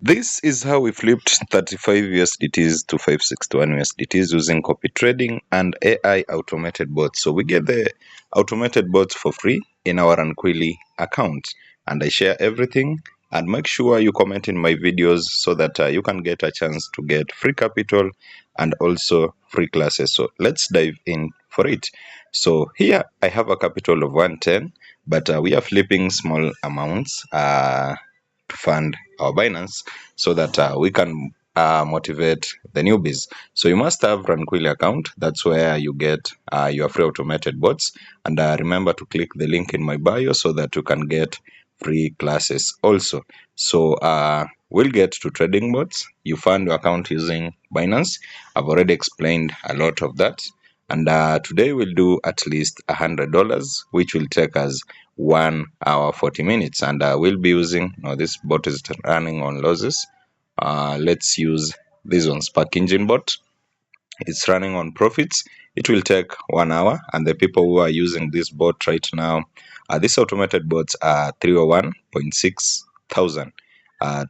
This is how we flipped 35 USDTs to 561 USDTs using copy trading and AI automated bots. So we get the automated bots for free in our Runquilly account, and I share everything. And make sure you comment in my videos so that you can get a chance to get free capital and also free classes. So let's dive in for it. So here I have a capital of 110, but we are flipping small amounts to fund our Binance so that we can motivate the newbies. So you must have Runquilly account. That's where you get your free automated bots. And remember to click the link in my bio so that you can get free classes also. So we'll get to trading bots. You fund your account using Binance. I've already explained a lot of that. And today we'll do at least $100, which will take us 1 hour 40 minutes. And we'll be using, this bot is running on losses. Let's use this one, Spark Engine bot. It's running on profits. It will take 1 hour, and the people who are using this bot right now, these automated bots are 301.6 thousand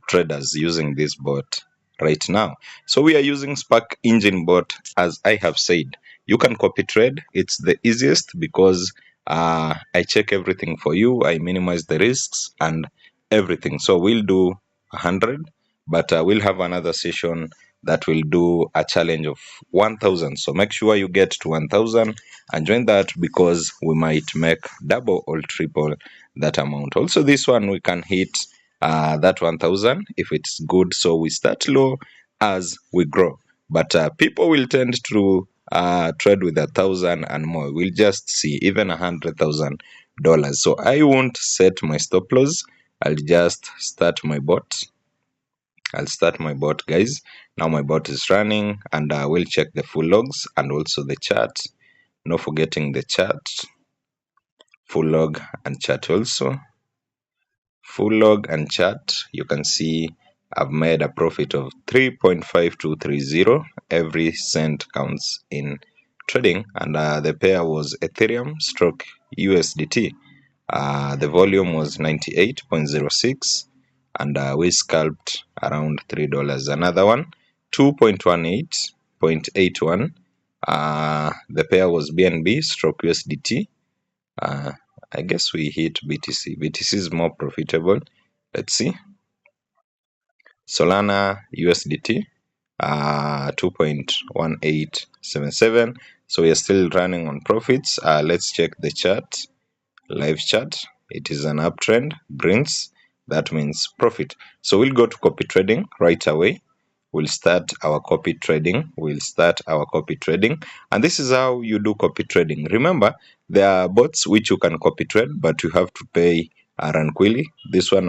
traders using this bot right now. So we are using Spark Engine bot. As I have said, you can copy trade. It's the easiest because I check everything for you. I minimize the risks and everything. So we'll do 100, but we'll have another session that will do a challenge of 1000. So make sure you get to 1000 and join that, because we might make double or triple that amount. Also, this one we can hit that 1000 if it's good. So we start low as we grow, but people will tend to trade with 1,000 and more. We'll just see even $100,000. So I won't set my stop loss. I'll just start my bot. I'll start my bot, guys. Now my bot is running, and we'll check the full logs and also the chart. No forgetting the chart, full log and chart also. Full log and chart, you can see I've made a profit of 3.5230. Every cent counts in trading, and the pair was Ethereum stroke USDT. The volume was 98.06, and we scalped around $3. Another one, 2.18.81. The pair was BNB stroke USDT. I guess we hit BTC. BTC is more profitable. Let's see. Solana USDT, 2.1877. So we are still running on profits. Let's check the chart, live chart. It is an uptrend, greens. That means profit. So we'll go to copy trading right away. We'll start our copy trading. And this is how you do copy trading. Remember, there are bots which you can copy trade, but you have to pay Runquilly. This one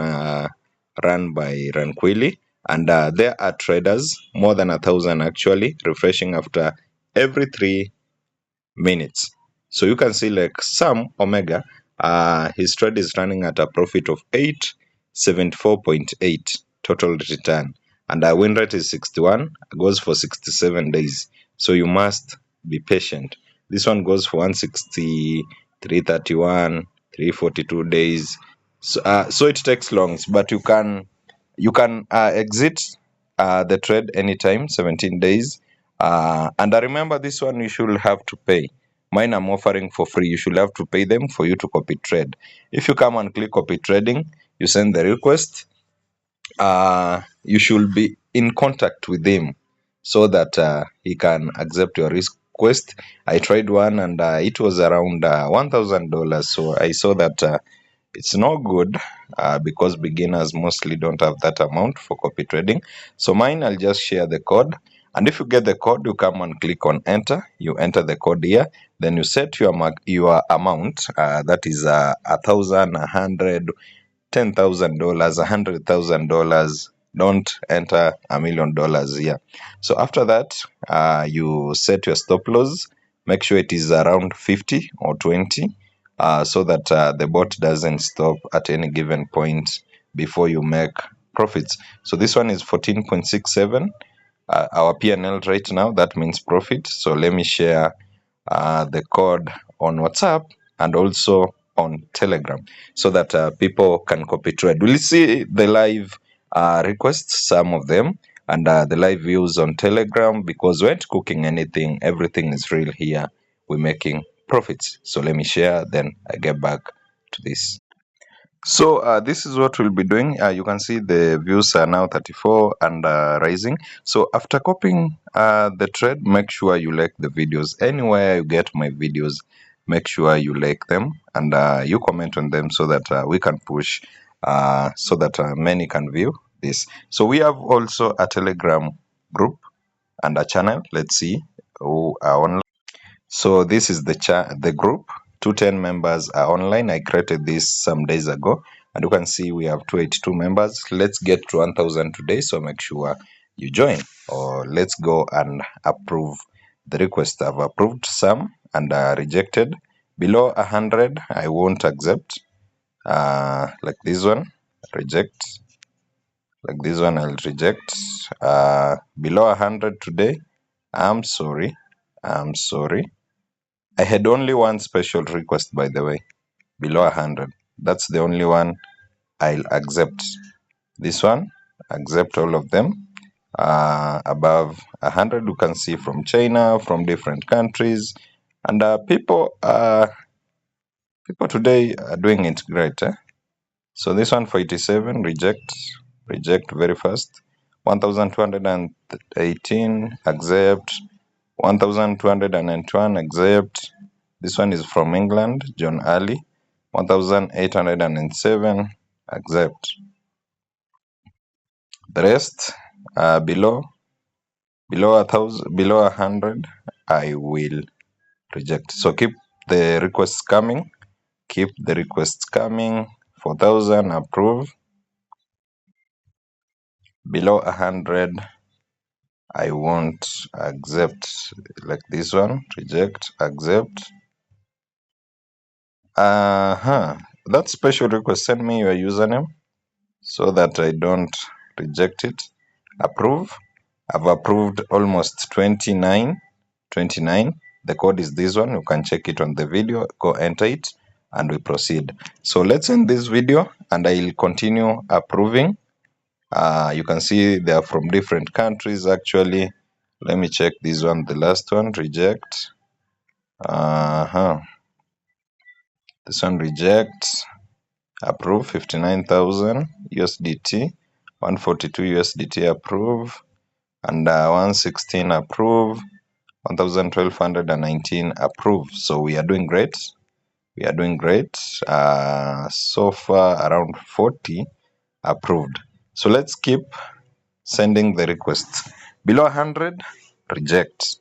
run by Runquilly, and there are traders, more than 1,000 actually, refreshing after every 3 minutes. So you can see like Sam Omega, his trade is running at a profit of 874.8 total return, and our win rate is 61, goes for 67 days. So you must be patient. This one goes for 160, 331, 342 days. So it takes long, but you can exit the trade anytime, 17 days. And I remember this one you should have to pay. Mine I'm offering for free. You should have to pay them for you to copy trade. If you come and click copy trading, you send the request. You should be in contact with him so that he can accept your request. I tried one, and it was around $1,000. So I saw that it's not good because beginners mostly don't have that amount for copy trading. So mine, I'll just share the code. And if you get the code, you come and click on enter. You enter the code here. Then you set your amount. That is 1,000, 100, $10,000, $100,000. Don't enter $1 million here. So after that, you set your stop loss. Make sure it is around 50 or 20, so that the bot doesn't stop at any given point before you make profits. So this one is 14.67. Our P&L right now, that means profit. So let me share the code on WhatsApp and also on Telegram so that people can copy trade. We'll see the live requests, some of them, and the live views on Telegram, because we ain't cooking anything. Everything is real here. We're making profits. So let me share, then I get back to this. So this is what we'll be doing. You can see the views are now 34 and rising. So after copying the trade, make sure you like the videos. Anywhere you get my videos, make sure you like them and you comment on them so that we can push, so that many can view this. So we have also a Telegram group and a channel. Let's see who are online. So this is the group. 210 members are online. I created this some days ago, and you can see we have 282 members. Let's get to 1000 today, so make sure you join. Or let's go and approve the request. I've approved some and rejected. Below 100, I won't accept. Like this one, reject. Like this one, I'll reject. Below 100 today, I'm sorry. I'm sorry. I had only one special request, by the way, below 100. That's the only one I'll accept. This one, accept all of them. Above 100, you can see from China, from different countries, and people today are doing it great. So this one for 87, reject very fast. 1218, accept. 1291, accept. This one is from England, John Ali. 1807, accept. The rest below 100, I will reject. So keep the requests coming. Keep the requests coming. 4000, approve. Below 100, I won't accept. Like this one, reject, accept. That special request, send me your username so that I don't reject it. Approve. I've approved almost 29. The code is this one. You can check it on the video. Go enter it and we proceed. So let's end this video and I'll continue approving. You can see they are from different countries actually. Let me check this one, the last one, reject. This one, reject. Approve, 59,000 USDT, 142 USDT, approve, and 116, approve, 1,1219, approve. So we are doing great. We are doing great. So far around 40 approved. So let's keep sending the requests. Below 100, reject.